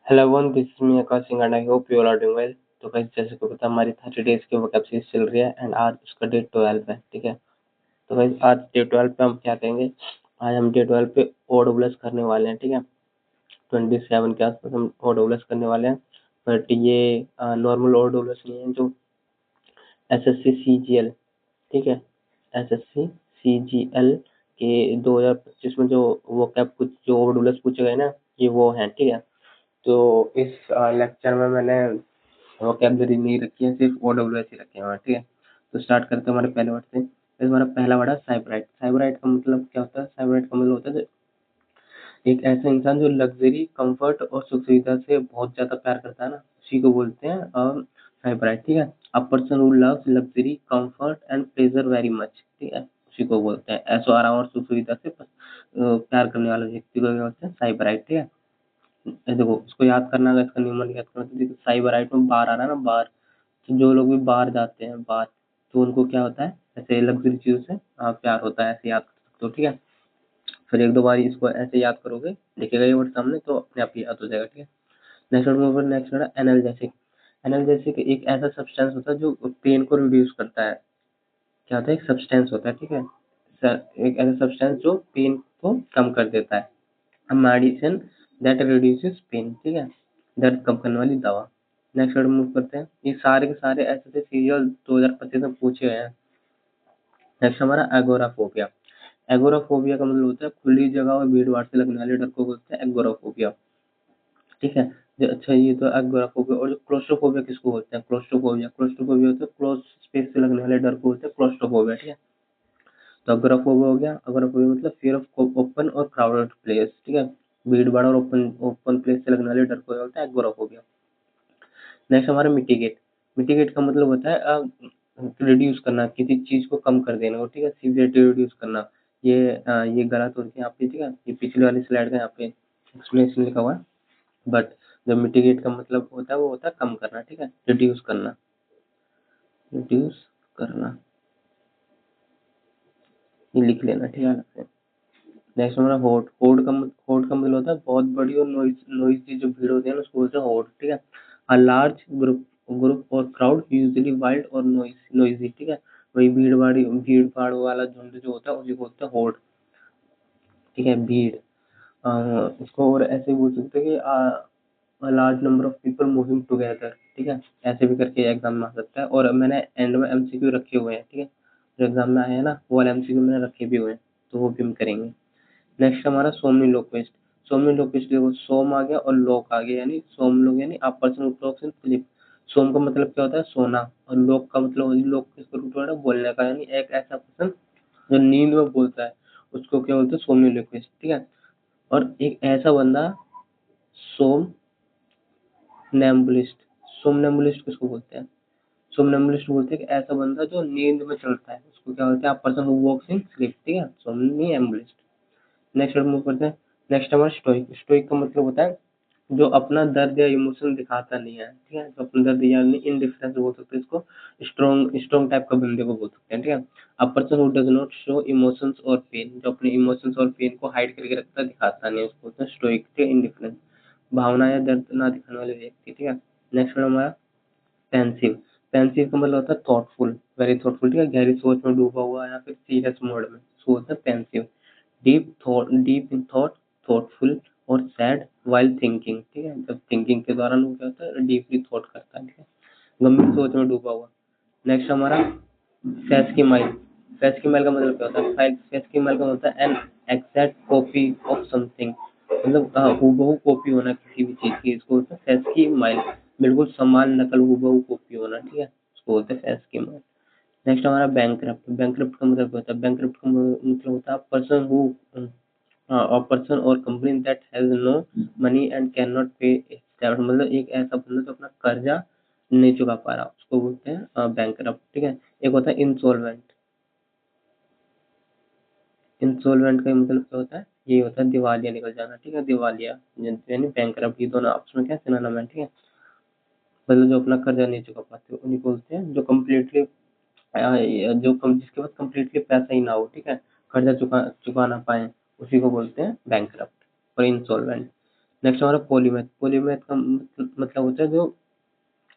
Hello one, this is me Akash Singh and I hope you all are doing well. तो guys, जैसे कि पता हमारी 30 डेज की वोकैब सीरीज चल रही है एंड आज उसका डे 12 है। ठीक है, तो गाइस आज डे 12 पे हम क्या करेंगे। आज हम डे 12 पे ओडब्ल्यूएस करने वाले हैं। ठीक है, 27 के आसपास हम ओडब्ल्यूएस करने वाले हैं। बट ये नॉर्मल ओडब्ल्यूएस नहीं है, जो एसएससी सीजीएल, ठीक है, एसएससी सीजीएल के 2025 में जो वोकैब कुछ जो ओडब्ल्यूएस पूछे गए ना, ये वो हैं। ठीक है, तो इस लेक्चर में मैंने वोकैबुलरी नहीं रखी है, सिर्फ ओडब्ल्यूएस ही रखे हैं। ठीक है, तो स्टार्ट करते हैं हमारे पहले वर्ड से। तो हमारा पहला वर्ड है साइबराइट। साइबराइट का मतलब क्या होता है? साइबराइट का मतलब होता है एक ऐसा इंसान जो लग्जरी, कंफर्ट और सुख सुविधा से बहुत ज्यादा प्यार करता है ना, उसी को बोलते हैं साइबराइट। ठीक है, a person who loves luxury, comfort and pleasure very much. ठीक है, उसी को बोलते हैं। ऐशो आराम और सुख सुविधा से प्यार करने वाले व्यक्ति को क्या बोलते हैं? साइबराइट। ठीक है, देखो उसको याद करना, अगर इसका न्यूमन याद करना तो देखो साइबराइट में बार आ रहा है ना, बार। तो जो लोग भी बाहर जाते हैं, बाहर, तो उनको क्या होता है? ऐसे लग्जरी चीजों से प्यार होता है, ऐसे याद कर सकते हो। ठीक है, फिर एक दो बार इसको ऐसे याद करोगे, लिखेगा ये वर्ड सामने, तो अपने आप याद हो जाएगा। ठीक है, नेक्स्ट वर्ड में नेक्स्ट वर्ड है एनाल्जेसिक। एनाल्जेसिक एक ऐसा सब्सटेंस होता है जो पेन को रिड्यूस करता है। क्या होता है? एक सब्सटेंस होता है। ठीक है, एक ऐसा सब्सटेंस जो पेन को कम कर देता है। Medicine that reduces pain. ठीक है, दर्द कम करने वाली दवा। नेक्स्ट वर्ड मूव करते हैं। ये सारे के सारे ऐसे थे सीरियल 2025 में पूछे गए हैं। नेक्स्ट हमारा एगोराफोबिया। एगोराफोबिया का मतलब होता है खुली जगह और भीड़ भाड़ से लगने वाले डर को बोलते हैं एगोराफोबिया। ठीक है, अच्छा ये तो एगोराफोबिया। और जो क्लोस्ट्रोफोबिया किसको बोलते हैं? क्लोस्ट्रोफोबिया। क्लोस्ट्रोफोबिया होता है क्लोज स्पेस से लगने वाले डर को बोलते हैं क्लोस्ट्रोफोबिया। ठीक है, तो अगोराफोबिया हो गया। अगोराफोबिया मतलब फियर ऑफ ओपन और क्राउडेड प्लेस। ठीक है, भीड़ भाड़ और ओपन ओपन प्लेस से लगने वाले डर को बोलते हैं एगोराफोबिया। नेक्स्ट हमारा मिटिगेट। मिटिगेट का मतलब होता है रिड्यूस करना, किसी चीज को कम कर देना। ठीक है, सीवियरिटी रिड्यूस करना। ये गलत हो गया यहाँ पे। ठीक है, ये पिछले वाली स्लाइड का यहाँ पे एक्सप्लेनेशन लिखा हुआ है, बट जो मिटिगेट का मतलब होता है वो होता है कम करना। ठीक है, रिड्यूस करना, रिड्यूस करना, ये लिख लेना। ठीक है, अलग से। नेक्स्ट हमारा होड़। होड़ का मतलब होता है बहुत बड़ी और नोइजी जो भीड़ होती है ना, उसको बोलते हैं होड़। ठीक है, अ लार्ज ग्रुप ग्रुप और क्राउड यूजुअली वाइल्ड और नोइजी। ठीक है, वही भीड़ भाड़ वाला झुंड जो होता है उसी को बोलते हैं होड़। ठीक है, भीड़। इसको और ऐसे बोल सकते हैं कि large number of people moving together. ठीक है, ऐसे भी करके एग्जाम में आ सकता है। और मैंने एंड में एमसीक्यू रखे हुए हैं। ठीक है, जो एग्जाम में आए हैं ना, वो वाले एमसीक्यू मैंने रखे भी हुए हैं, तो वो भी हम करेंगे। नेक्स्ट हमारा सोमनिलोक्विस्ट। सोमनिलोक्विस्ट देखो, सोम आ गया और लोक आ गया, यानी सोम लोग यानी a person who talks in sleep. सोम का मतलब क्या होता है? सोना। और लोक का मतलब लोक किसको रूट वर्ड है? बोलने का, यानी एक ऐसा पर्सन जो नींद में बोलता है उसको क्या बोलते हैं? सोमनिलोक्विस्ट। ठीक है, और एक ऐसा बंदा सोम नेम्बुलिस्ट। सोमनेम्बुलिस्ट किसको बोलते हैं? सोमनेम्बुलिस्ट बोलते हैं कि ऐसा बंदा जो नींद में चलता है, उसको क्या बोलते हैं? A person who walks in sleep. ठीक है, सोमनिएम्बुलिस्ट। नेक्स्ट वर्ड मूव करते हैं। नेक्स्ट हमारा स्टोइक। स्टोइक का मतलब होता है जो अपना दर्द या इमोशन दिखाता नहीं है। ठीक है, जो अपना दर्द या इनडिफरेंस बोल सकते हैं इसको। स्ट्रॉन्ग टाइप का बंदे को बोल सकते हैं। ठीक है, a person who does not show emotions और पेन, जो अपने इमोशंस और पेन को हाइड करके रखता है, दिखाता नहीं है, उसको बोलते हैं स्टोइक। ठीक है, इनडिफरेंस, भावना या दर्द ना दिखाने वाले व्यक्ति। ठीक है, नेक्स्ट वर्ड हमारा पेंसिव। पेंसिव का मतलब होता है थॉटफुल, वेरी थॉटफुल। ठीक है, गहरी सोच में डूबा हुआ या फिर सीरियस मोड में, उसको बोलते हैं pensive. Deep in thought, thoughtful और सैड व्हाइल थिंकिंग। ठीक है, जब थिंकिंग के दौरान वो क्या होता है? डीपली थॉट करता है। ठीक है, गंभीर सोच में डूबा हुआ। नेक्स्ट हमारा सेस्किमाइल। सेस्किमाइल का मतलब क्या होता है? सेस्किमाइल का मतलब an exact copy of something, मतलब हूबहू कॉपी होना किसी भी चीज की, इसको बोलते हैं सेस्किमाइल। बिल्कुल समान नकल, हूबहू कॉपी होना। ठीक है, उसको बोलते हैं सेस्किमाइल। नेक्स्ट हमारा बैंकरप्ट। बैंकरप्ट का मतलब क्या होता है? बैंकरप्ट का मतलब होता है person who a person or company that has no money and cannot pay its debt। मतलब एक ऐसा बंदा जो अपना कर्जा नहीं चुका पा रहा, उसको बोलते हैं बैंकरप्ट। ठीक है, एक होता है इंसॉल्वेंट। इंसॉल्वेंट का मतलब क्या होता है? ये होता है दिवालिया निकल जाना। ठीक है, दिवालिया यानी बैंकरप्ट, ये दोनों आपस में क्या सिनोनिम है। ठीक है, मतलब जो अपना कर्जा नहीं चुका पाते उन्हीं को बोलते हैं। जो कम्प्लीटली जिसके पास कम्प्लीटली पैसा ही ना हो, ठीक है, कर्जा चुका चुका ना पाए, उसी को बोलते हैं बैंकरप्ट और इंसॉल्वेंट। नेक्स्ट हमारा पॉलीमैथ। पॉलीमैथ का मतलब होता है जो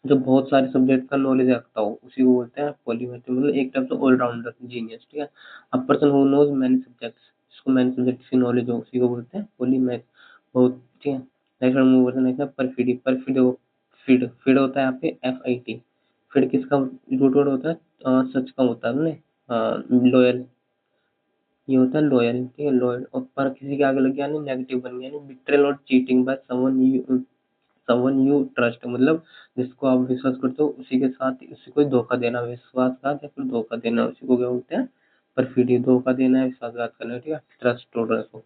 जो बहुत सारे सब्जेक्ट का नॉलेज रखता हो, उसी को बोलते हैं पॉलीमैथ। मतलब एक टाइप से ऑलराउंडर, जीनियस, ठीक है। A person who knows many subjects, जिसको मैनी सब्जेक्ट्स की नॉलेज हो, उसी को बोलते हैं पॉलीमैथ। बहुत, ठीक है। नेक्स्ट हम बोलते हैं, नेक्स्ट है परफिडी। परफिडो, फिड, फिड होता है यहाँ पे FID। फिड किसका रूट वर्ड होता है? सच का होता है ना, लॉयल, ये होता है लॉयल, ठीक है, लॉयल। और पर किसी के आगे लग गया नहीं, नेगेटिव बन गया नहीं। बिट्रेल और cheating by someone you trust, मतलब जिसको आप विश्वास करते हो उसी के साथ उसी को धोखा देना, विश्वासघात या फिर धोखा देना, उसी को क्या बोलते हैं? परफिडी। धोखा देना है, विश्वासघात करना, ठीक है, ट्रस्ट तोड़ना को।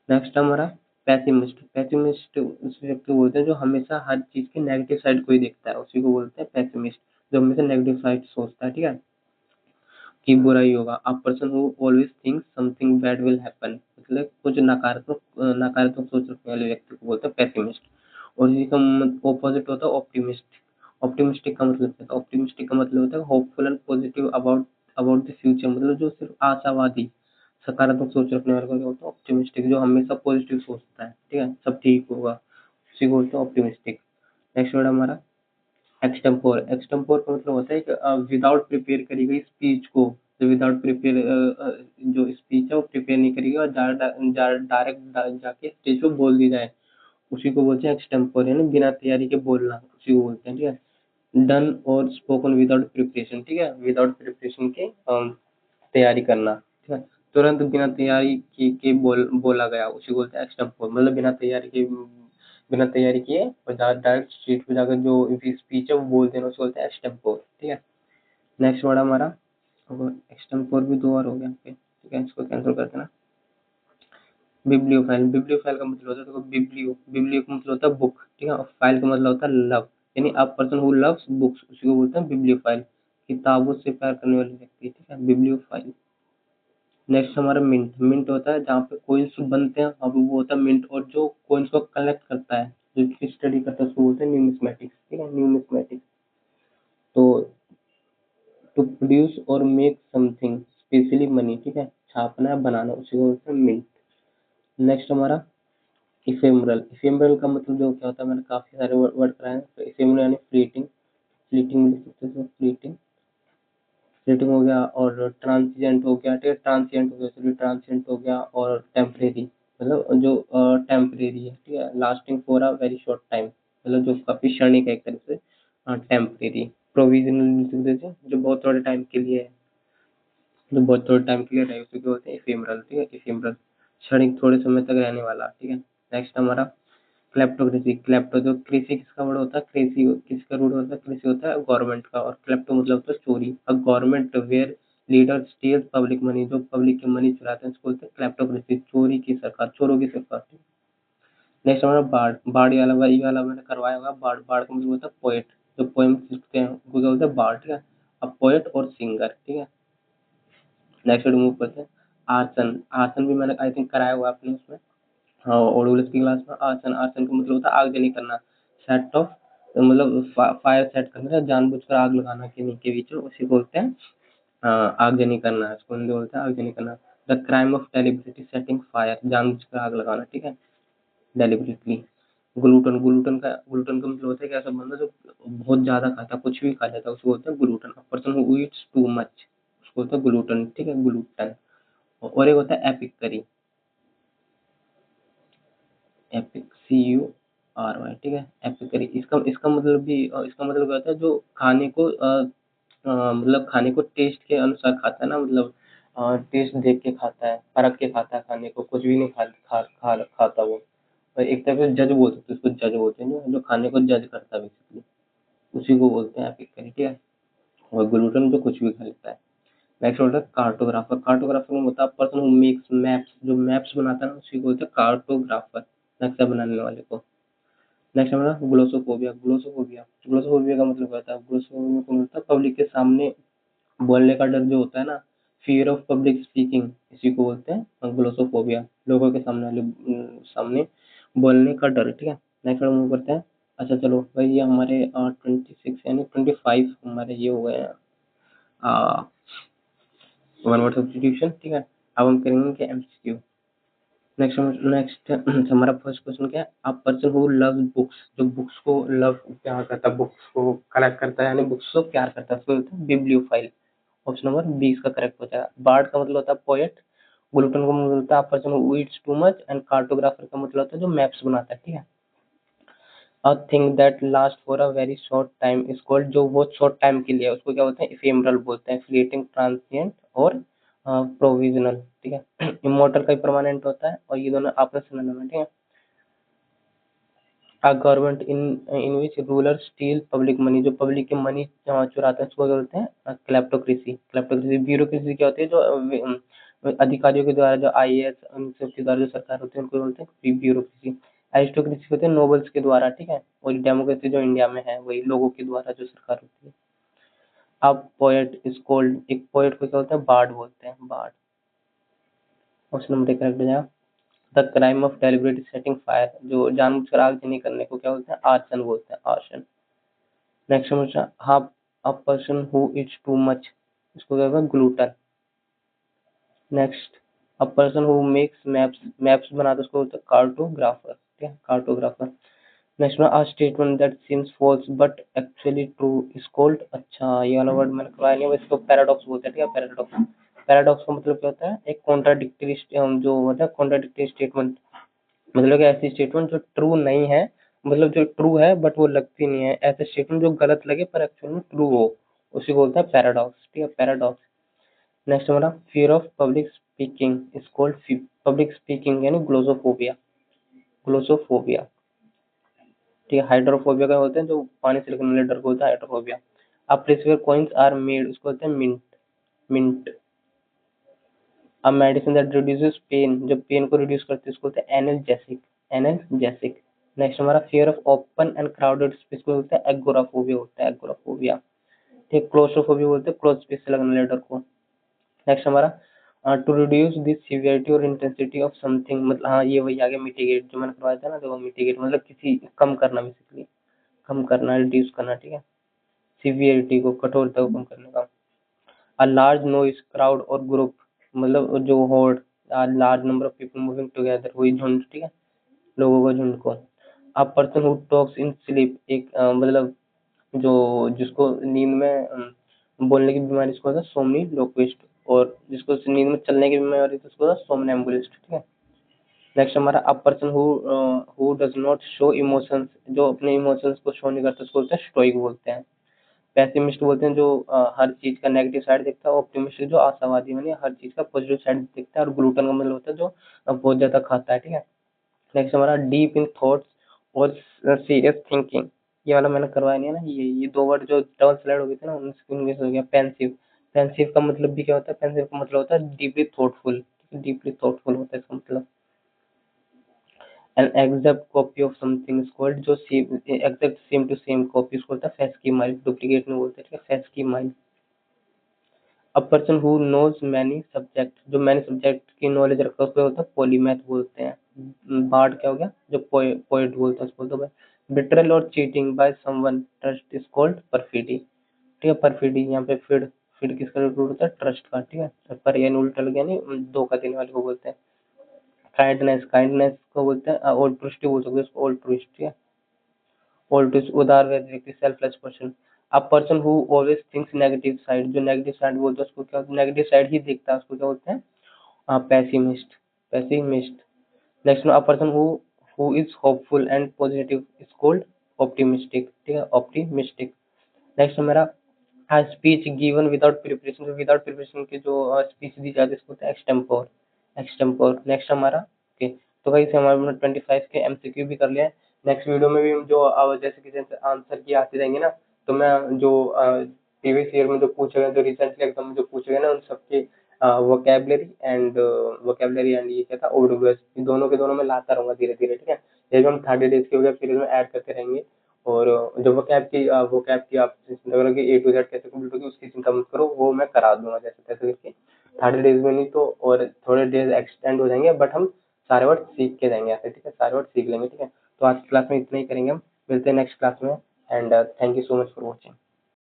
नेक्स्ट हमारा पैसिमिस्ट। पैसिमिस्ट उस व्यक्ति को बोलते हैं जो हमेशा हर चीज के नेगेटिव साइड को ही देखता है, उसी को बोलते हैं पैसिमिस्ट। जो हमेशा नेगेटिव साइड सोचता है, ठीक है, कि बुरा ही होगा। अ person who always thinks something bad will happen, मतलब कुछ नकारात्मक नकारात्मक सोच रखने वाले व्यक्ति को बोलते हैं पैसिमिस्ट। और इसी का ऑपोजिट होता है ऑप्टिमिस्ट। ऑप्टिमिस्टिक का मतलब क्या है? ऑप्टिमिस्टिक का मतलब होता है hopeful and positive about about the future, मतलब जो सिर्फ आशावादी, सकारात्मक सोच रखने वाले को क्या बोलते हैं? ऑप्टिमिस्टिक। जो हमेशा पॉजिटिव सोचता है, ठीक है, सब ठीक होगा, उसी को बोलते हैं ऑप्टिमिस्टिक। नेक्स्ट वर्ड हमारा एक्सटेम्पोर। एक्सटेम्पोर का मतलब होता है कि विदाउट प्रिपेयर करी गई स्पीच को, जो विदाउट प्रिपेयर जो स्पीच है वो प्रिपेयर नहीं करी गई और डायरेक्ट जाके स्टेज पे बोल दी जाए, उसी को बोलते हैं एक्सटेम्पोर, यानी बिना तैयारी के बोलना, उसी को बोलते हैं, ठीक है। डन और स्पोकन विदाउट प्रिपरेशन, ठीक है, विदाउट प्रिपरेशन के तैयारी करना, ठीक है, तुरंत बिना तैयारी के बोला गया, उसी को बोलते हैं एक्सटेम्पोर। मतलब बिना तैयारी किए और डायरेक्ट स्ट्रीट पे जाकर जो स्पीच है वो बोल देना, उसको बोलते हैं एक्सटेम्पोर, ठीक है। नेक्स्ट वर्ड हमारा एक्सटेम्पोर भी दो बार हो गया यहाँ पे, ठीक है, इसको कैंसिल कर देना। बिब्लियोफाइल। बिब्लियोफाइल का मतलब होता है, देखो, बिब्लियो, बिब्लियो का मतलब होता है बुक, ठीक है, और फाइल का मतलब होता है लव, यानी a person who loves books, उसी को बोलते हैं बिब्लियोफाइल। किताबों से प्यार करने वाले व्यक्ति, ठीक है, बिब्लियोफाइल। नेक्स्ट हमारा मिंट। मिंट होता है जहाँ पे कोइंस बनते हैं, अब वो होता है मिंट। और जो कोइंस को कलेक्ट करता है, जो स्टडी करता है, उसको बोलते हैं न्यूमिस्मेटिक्स, ठीक है, न्यूमिस्मेटिक्स। तो टू प्रोड्यूस और मेक समथिंग स्पेशली मनी, ठीक है, छापना बनाना, उसी को बोलते हैं मिंट। नेक्स्ट हमारा इफेमरल। इफेमरल का मतलब जो क्या होता है, मैंने काफी सारे वर्ड कराए हैं। तो इफेमरल यानी फ्लीटिंग, फ्लीटिंग लिख सकते हैं, फ्लीटिंग, फ्लीटिंग हो गया। और ट्रांसिएंट हो गया, ठीक है, ट्रांसिएंट हो गया, चलिए ट्रांसिएंट हो गया। और टेम्परेरी, मतलब जो टेम्परेरी है, ठीक है, lasting for a very short time, मतलब जो काफी क्षणिक है एक तरह से, टेम्परेरी। प्रोविजनल लिख देते हैं, जो बहुत थोड़े टाइम के लिए है, जो बहुत थोड़े टाइम के लिए रहे, उसी को बोलते हैं इफेमरल, ठीक है, इफेमरल, क्षणिक, थोड़े समय तक रहने वाला, ठीक है। नेक्स्ट हमारा क्लेप्टोक्रेसी। क्लेप्टो, जो कृषि किसका वर्ड होता है? कृषि किसका रूट होता है? कृषि होता है गवर्नमेंट का। और क्लेप्टो मतलब होता है चोरी। A government where leader steals public money, जो पब्लिक की मनी चुराते हैं, उसको बोलते हैं क्लेप्टोक्रेसी। चोरी की सरकार, चोरों की सरकार। नेक्स्ट हमारा बार्ड। बार्ड वाला, वही वाला मैंने करवाया होगा। बार्ड, बार्ड का मतलब होता है पोएट, जो पोएम लिखते हैं उनको क्या बोलते हैं? बार्ड, ठीक है। अब पोएट और सिंगर, ठीक है। नेक्स्ट मूव करते हैं आसन। आसन भी मैंने आई थिंक कराया हुआ आपने उसमें, हाँ, और की क्लास में। आसन, आसन का मतलब होता है आगजनी करना। सेट ऑफ, मतलब फायर सेट करना, जानबूझकर आग लगाना किन्हीं के बीच में, उसी को बोलते हैं आगजनी करना, इसको हिंदी में बोलते हैं आगजनी करना। The crime of deliberately setting fire, जानबूझकर आग लगाना, ठीक है, डेलिबरेटली। ग्लूटन, ग्लूटन का मतलब होता है कि ऐसा बंदा जो बहुत ज्यादा खाता है, कुछ भी खा जाता है, उसको बोलते हैं gluten. Person who Yeats too much, उसको बोलते हैं ग्लूटन, ठीक है, ग्लूटन। और एक होता है एपिक, एपिक, CURY, ठीक है, एपिकरी। इसका इसका मतलब भी इसका मतलब क्या होता है? जो खाने को मतलब खाने को टेस्ट के अनुसार खाता है ना, मतलब टेस्ट देख के खाता है, परख के खाता है खाने को, कुछ भी नहीं खाता वो। और एक तरह से जज बोल सकते हैं उसको, जज बोलते हैं जो खाने को जज करता है बेसिकली, उसी को बोलते हैं एपिकरी, ठीक है। और ग्लूटन जो कुछ भी खा लेता है। नेक्स्ट होता है कार्टोग्राफर। कार्टोग्राफर में होता है पर्सन हु मेक्स मैप्स, जो मैप्स बनाता है ना, उसी को बोलते हैं कार्टोग्राफर, नक्शा बनाने वाले को। नेक्स्ट हमारा ग्लोसोफोबिया। ग्लोसोफोबिया, ग्लोसोफोबिया का मतलब क्या होता है? ग्लोसोफोबिया को मतलब पब्लिक के सामने बोलने का डर जो होता है ना, फियर ऑफ पब्लिक स्पीकिंग, इसी को बोलते हैं ग्लोसोफोबिया। लोगों के सामने वाले सामने बोलने का डर, ठीक है। नेक्स्ट हम मूव करते हैं। अच्छा चलो भाई, ये हमारे 26 यानी 25 हमारे ये हो गए हैं वन वर्ड सब्स्टिट्यूशन, ठीक है। अब हम करेंगे कि MCQ। नेक्स्ट हमारा फर्स्ट क्वेश्चन क्या है, a person who loves books, जो बुक्स को लव प्यार करता है, बुक्स को कलेक्ट करता है यानी बुक्स को प्यार करता है, उसको बोलते हैं बिब्लियोफाइल। ऑप्शन नंबर 20 का करेक्ट हो जाएगा। बार्ड का मतलब होता है पोएट, ग्लूटन का मतलब होता है person who Yeats too much, and cartographer का मतलब होता है जो मैप्स बनाता है, ठीक है। A thing that last for a very short time is called, जो बहुत शॉर्ट टाइम के लिए है, उसको क्या बोलते हैं, इफेमरल बोलते हैं, फ्लीटिंग, ट्रांसिएंट और प्रोविजनल, ठीक है। इमोर्टल का परमानेंट होता है, और ये दोनों आपस में सिनोनिम है, ठीक है। A government in which ruler steel public money, जो पब्लिक के मनी चुराते हैं उसको क्या बोलते हैं, क्लेप्टोक्रेसी। क्लेप्टोक्रेसी। ब्यूरोक्रेसी क्या होती है, जो अधिकारियों के द्वारा, जो आईएएस उन सब के द्वारा जो सरकार होती है उनको बोलते हैं ब्यूरोक्रेसी। एरिस्टोक्रेसी होते हैं नोबल्स के द्वारा, ठीक है। और डेमोक्रेसी जो इंडिया में है वही लोगों के द्वारा जो सरकार होती है। अब पोएट इज कॉल्ड, एक पोएट को क्या होता है, बार्ड बोलते हैं, बार्ड। ऑप्शन नंबर करेक्ट हो जाएगा। The crime of deliberate setting fire, जो जानबूझकर आगजनी करने को क्या बोलते हैं, आर्सन बोलते हैं, arson. Next question, half a person who it's too much, इसको क्या बोलते हैं, gluten. Next, a person who makes maps, maps बनाता है उसको बोलते हैं कार्टोग्राफर, ठीक है, कार्टोग्राफर। नेक्स्ट में, a statement that seems false but actually true is called, अच्छा ये वाला वर्ड मैंने करवाया नहीं है, इसको पैराडॉक्स बोलते हैं, ठीक है, पैराडॉक्स। पैराडॉक्स का मतलब क्या होता है, एक कॉन्ट्राडिक्टरी जो होता है कॉन्ट्राडिक्टरी स्टेटमेंट, मतलब कि ऐसी स्टेटमेंट जो ट्रू नहीं है, मतलब जो ट्रू है बट वो लगती नहीं है, ऐसे स्टेटमेंट जो गलत लगे पर एक्चुअल में ट्रू हो, उसी को बोलते हैं पैराडॉक्स, ठीक है, पैराडॉक्स। नेक्स्ट हमारा, fear of public speaking is called, public speaking यानी ग्लोसोफोबिया, ग्लोसोफोबिया, ठीक है। हाइड्रोफोबिया का बोलते हैं जो पानी से लगने वाले डर को होता है हाइड्रोफोबिया। अब प्रेस कॉइन्स आर मेड, उसको बोलते हैं मिंट, मिंट। अब मेडिसिन दैट रिड्यूसेस पेन, जब पेन को रिड्यूस करते हैं उसको बोलते हैं एनाल्जेसिक, एनाल्जेसिक। नेक्स्ट हमारा, fear of open and crowded space को बोलते हैं एगोराफोबिया, होता है एगोराफोबिया, ठीक। क्लोस्ट्रोफोबिया बोलते हैं क्लोज स्पेस से लगने वाले डर को। नेक्स्ट हमारा, टू रिड्यूस द सीवियरिटी और इंटेंसिटी ऑफ समथिंग, मतलब हाँ ये वही आ गया मिटिगेट, जो मैंने करवाया था ना, देखो मिटिगेट मतलब किसी कम करना, बेसिकली कम करना, रिड्यूस करना, ठीक है, सीवियरिटी को, कठोरता को कम करने का। अ लार्ज नॉइज, क्राउड और ग्रुप, मतलब जो होड़, large number of people moving together, वही झुंड, ठीक है, लोगों का झुंड को। अ person who talks in sleep, एक मतलब जो जिसको नींद में बोलने की बीमारी, इसको होता है सोमनीलोक्विस्ट, और जिसको नींद में चलने की बीमारी तो उसको होता है सोमनैम्बुलिस्ट, ठीक है। नेक्स्ट हमारा, अ person who does not show emotions, जो अपने इमोशंस को शो नहीं करता उसको बोलते हैं स्टोइक बोलते हैं। पेसिमिस्ट बोलते हैं जो हर चीज का नेगेटिव साइड देखता है। ऑप्टिमिस्ट जो आशावादी मानी हर चीज का पॉजिटिव साइड देखता है। और ग्लूटन का मतलब होता है जो बहुत ज्यादा खाता है, ठीक है। नेक्स्ट हमारा, डीप इन थॉट्स और सीरियस थिंकिंग, ये वाला मैंने करवाया नहीं है ना, ये दो वर्ड जो डबल स्लैड हो गए थे ना, उनसे इंग्लिश हो गया पेंसिव। पेंसिव का मतलब भी क्या होता है, पेंसिव का मतलब होता है डीपली थॉटफुल, डीपली थॉटफुल होता है इसका मतलब। An exact copy of something is called, जो exact same to same copy उसको बोलता है फैस की माइल, डुप्लीकेट में बोलते हैं, ठीक है, फैस की माइल। A person who knows many subject, जो मैनी सब्जेक्ट की नॉलेज रखता है उसको होता है पॉलीमैथ बोलते हैं। बार्ड क्या हो गया, जो पोएट बोलते हैं उसको बोलते हैं। Betrayal or cheating by someone trust is called perfidy, ठीक है, परफिडी। यहाँ पे फिड, फिड किसका रूट होता है, ट्रस्ट का, ठीक है। पर यानी उल्टा लग यानी धोखा देने वाले को बोलते हैं। काइंडनेस, काइंडनेस को बोलते हैं ऑल्ट्रुइस्ट बोल सकते हैं उसको, ऑल्ट्रुइस्ट, ठीक है। ऑल्ट्रुइस्ट उदार व्यक्ति, selfless person. A person who always thinks negative side, जो नेगेटिव साइड बोलते हैं उसको क्या, नेगेटिव साइड ही देखता है उसको क्या बोलते हैं, पेसिमिस्ट, पेसिमिस्ट। नेक्स्ट में, अ person who is hopeful and positive is called optimistic, ठीक है, ऑप्टिमिस्टिक। नेक्स्ट मेरा, speech given without preparation, without preparation की जो स्पीच दी जाती है उसको होता है एक्सटेम्पोर, एक्सटेम्पोर। नेक्स्ट हमारा, ओके, तो भाई इसे हमारे 25 के एमसीक्यू भी कर लिया है। नेक्स्ट वीडियो में भी हम जो जैसे किसी आंसर की आते रहेंगे ना, तो मैं जो प्रीवियस ईयर में जो पूछे गए, जो रिसेंटली एग्जाम में जो पूछे गए ना, उन सबके वोकेबलरी एंड ये क्या था, ओडब्ल्यूएस, दोनों के दोनों मैं लाता रहूंगा धीरे धीरे, ठीक है। ये जो हम 30 डेज के वेब सीरीज में ऐड करते रहेंगे। और जो वो कैब की आप चिंता करो कि A to Z कैसे कंप्लीट होगी, उसकी चिंता मत करो, वो मैं करा दूंगा जैसे तैसे करके। 30 डेज में नहीं तो और थोड़े डेज एक्सटेंड हो जाएंगे, बट हम सारे वर्ड सीख के जाएंगे ऐसे, ठीक है, सारे वर्ड सीख लेंगे, ठीक है। तो आज की क्लास में इतना ही करेंगे हम, मिलते हैं नेक्स्ट क्लास में। And thank you so much for watching.